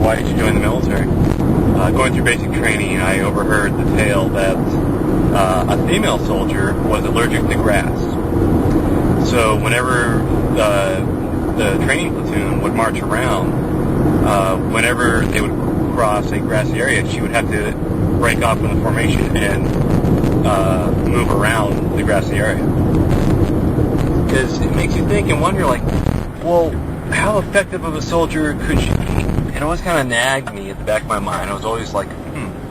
why did you join the military? Going through basic training, I overheard the tale that a female soldier was allergic to grass. So whenever the training platoon would march around, whenever they would cross a grassy area, she would have to break off from the formation and move around the grassy area. Because it makes you think and wonder, like, well, how effective of a soldier could she be? It always kind of nagged me at the back of my mind. I was always like, all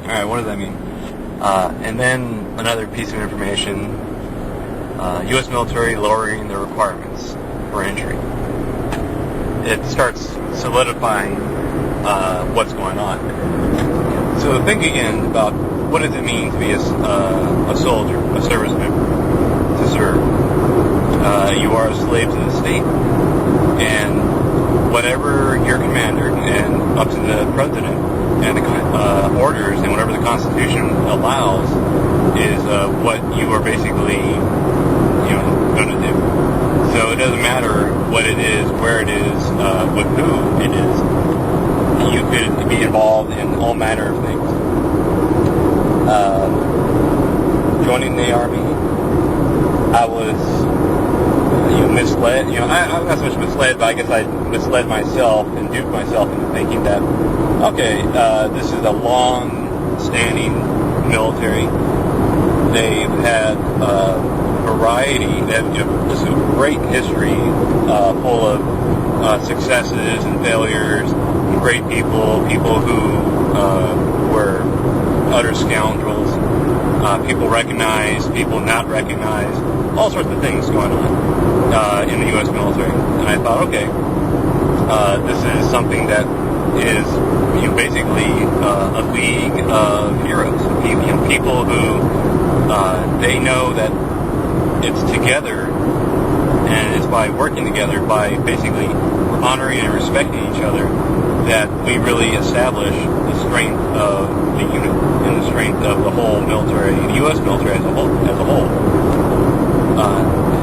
right, what does that mean? And then another piece of information, U.S. military lowering their requirements for entry. It starts solidifying what's going on. So think again about what does it mean to be a soldier, a service member, to serve. You are a slave to the state, and whatever your commander and up to the president and the orders and whatever the Constitution allows is what you are basically, going to do. So it doesn't matter what it is, where it is, with who it is. You could be involved in all manner of things. Joining the Army, I was misled. I'm not so much misled, but I guess I misled myself and duped myself into thinking that, okay, this is a long-standing military. They've had variety, just a great history, full of successes and failures, great people who were utter scoundrels, people recognized, people not recognized, all sorts of things going on in the U.S. military. And I thought, okay, this is something that is basically a league of heroes, people who they know that it's together, and it's by working together, by basically honoring and respecting each other, that we really establish the strength of the unit and the strength of the whole military, the U.S. military as a whole.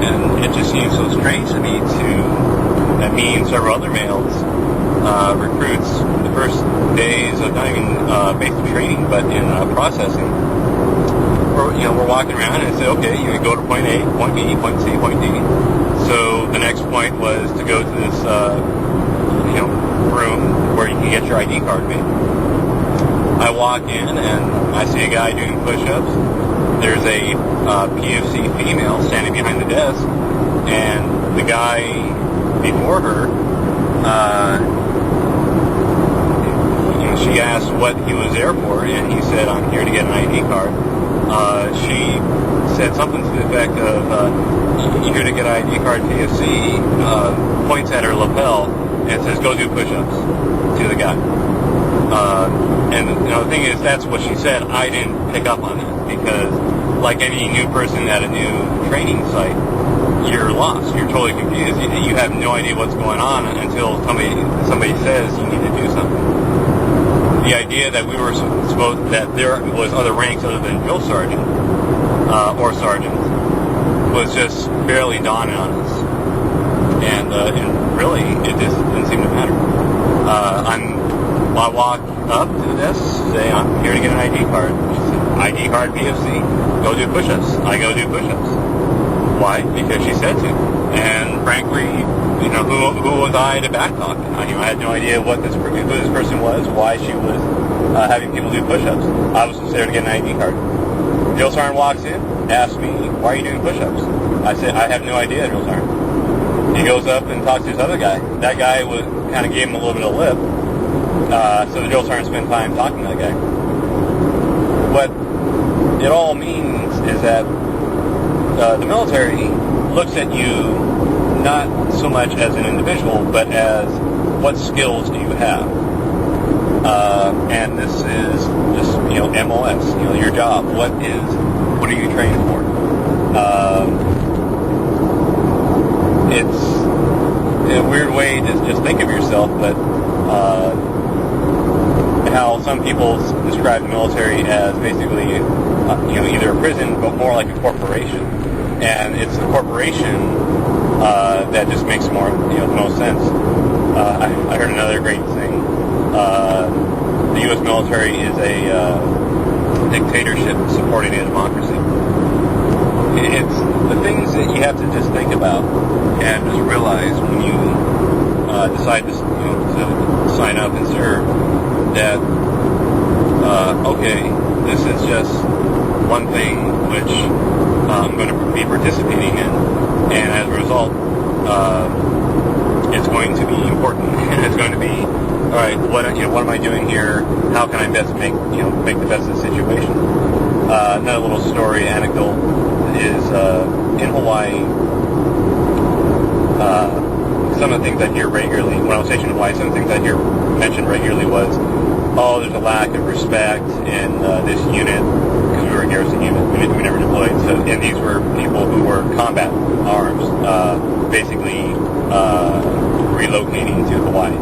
And it just seems so strange to me that me and several other males, recruits, the first days of not even basic training, but in processing, we're walking around and say, okay, you go to point A, point B, point C, point D. So the next point was to go to this, room where you can get your ID card made. I walk in and I see a guy doing push-ups. There's a PFC female standing behind the desk, and the guy before her, she asked what he was there for, and he said, I'm here to get an ID card. She said something to the effect of, you're here to get an ID card, PFC, points at her lapel, and says, go do push-ups to the guy. And the thing is, that's what she said. I didn't pick up on that, because like any new person at a new training site, you're lost. You're totally confused. You have no idea what's going on until somebody says you need to do something. The idea that we were supposed, that there was other ranks other than drill sergeant or sergeant was just barely dawning on us. And really, it just didn't seem to matter. I walk up to the desk, say, I'm here to get an ID card. She said, ID card, PFC, go do push-ups. I go do push-ups. Why? Because she said to. And frankly, who was I to backtalk? I had no idea who this person was, why she was having people do push-ups. I was just there to get an ID card. Drill sergeant walks in, asks me, why are you doing push-ups? I said, I have no idea, drill sergeant. He goes up and talks to this other guy. That guy kind of gave him a little bit of lip. So the drill sergeant spent time talking to that guy. What it all means is that the military looks at you not so much as an individual, but as what skills do you have. And this is just, MOS, your job. What are you trained for? It's a weird way to just think of yourself, but how some people describe the military as basically, either a prison, but more like a corporation. And it's the corporation that just makes more, the most sense. I heard another great thing the U.S. military is a dictatorship supporting a democracy. It's the things that you have to just think about and just realize when you decide to sign up and serve that okay, this is just one thing which I'm going to be participating in, and as a result, it's going to be important. It's going to be, all right, what am I doing here? How can I best make the best of the situation? Another little story, anecdote, is in Hawaii. Some of the things I hear regularly when I was stationed in Hawaii, some of the things I hear mentioned regularly was, oh, there's a lack of respect in this unit, because we were a garrison unit. We never deployed. So, and these were people who were combat arms, basically relocating to Hawaii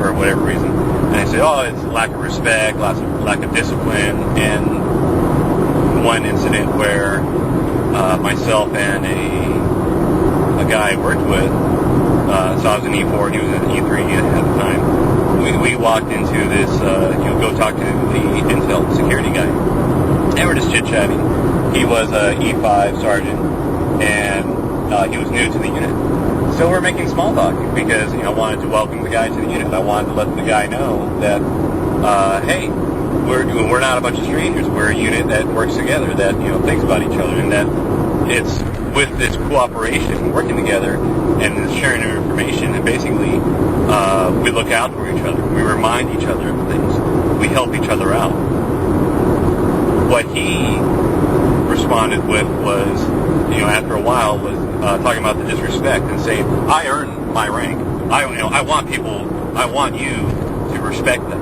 for whatever reason. And they say, oh, it's lack of respect, lack of discipline. And one incident where myself and a guy I worked with, so I was an E4, he was an E3 at the time. We walked into this, go talk to the Intel security guy, and we're just chit-chatting. He was a E5 sergeant, and he was new to the unit. So we're making small talk because I wanted to welcome the guy to the unit. I wanted to let the guy know that, hey, we're not a bunch of strangers. We're a unit that works together, that thinks about each other, and that it's with this cooperation, working together, and this sharing of information, and basically we look out for each other. We remind each other of things. We help each other out. What he responded with was, after a while, was talking about the disrespect and saying, "I earn my rank. I want you to respect them."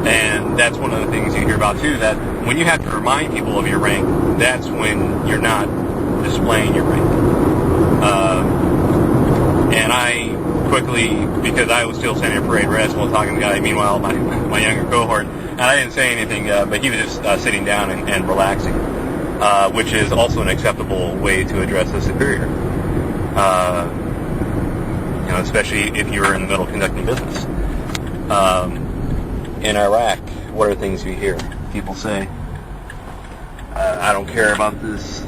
And that's one of the things you hear about too. That when you have to remind people of your rank, that's when you're not displaying your rank. And I quickly, because I was still standing in parade rest while talking to the guy, meanwhile my younger cohort, and I didn't say anything, but he was just sitting down and relaxing, which is also an acceptable way to address a superior, especially if you're in the middle of conducting business. In Iraq, what are things you hear? People say, I don't care about this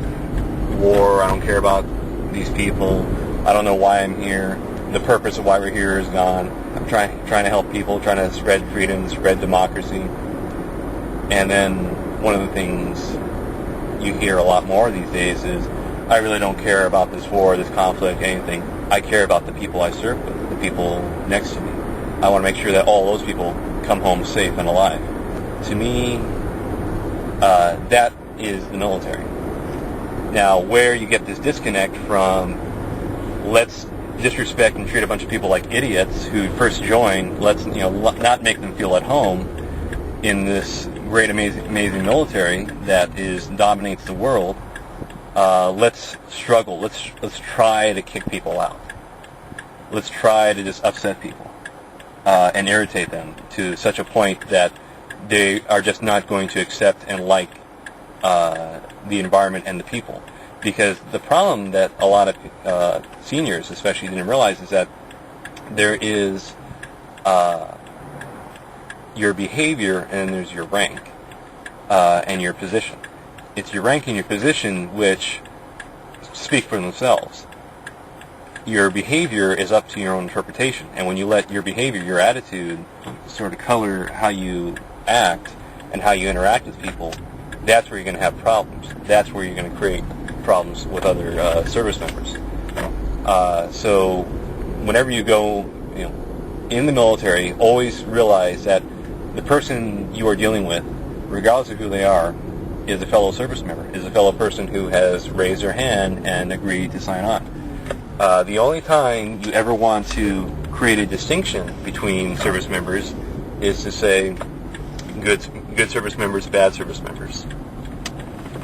war, I don't care about these people, I don't know why I'm here, the purpose of why we're here is gone, I'm trying to help people, trying to spread freedom, spread democracy. And then one of the things you hear a lot more these days is, I really don't care about this war, this conflict, anything. I care about the people I serve with, the people next to me. I want to make sure that all those people come home safe and alive. To me, that is the military. Now, where you get this disconnect from, let's disrespect and treat a bunch of people like idiots who first join, let's not make them feel at home in this great, amazing military that dominates the world. Let's struggle. Let's try to kick people out. Let's try to just upset people and irritate them to such a point that they are just not going to accept and like the environment and the people. Because the problem that a lot of seniors especially didn't realize is that there is your behavior and there's your rank and your position. It's your rank and your position which speak for themselves. Your behavior is up to your own interpretation, and when you let your behavior, your attitude, sort of color how you act and how you interact with people, that's where you're going to have problems. That's where you're going to create problems with other service members. So whenever you go, in the military, always realize that the person you are dealing with, regardless of who they are, is a fellow service member, is a fellow person who has raised their hand and agreed to sign on. The only time you ever want to create a distinction between service members is to say good service members, bad service members.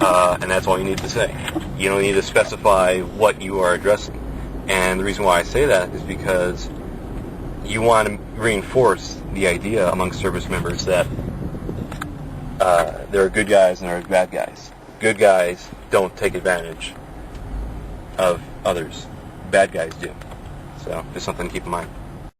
And that's all you need to say. You don't need to specify what you are addressing. And the reason why I say that is because you want to reinforce the idea among service members that there are good guys and there are bad guys. Good guys don't take advantage of others. Bad guys do. So just something to keep in mind.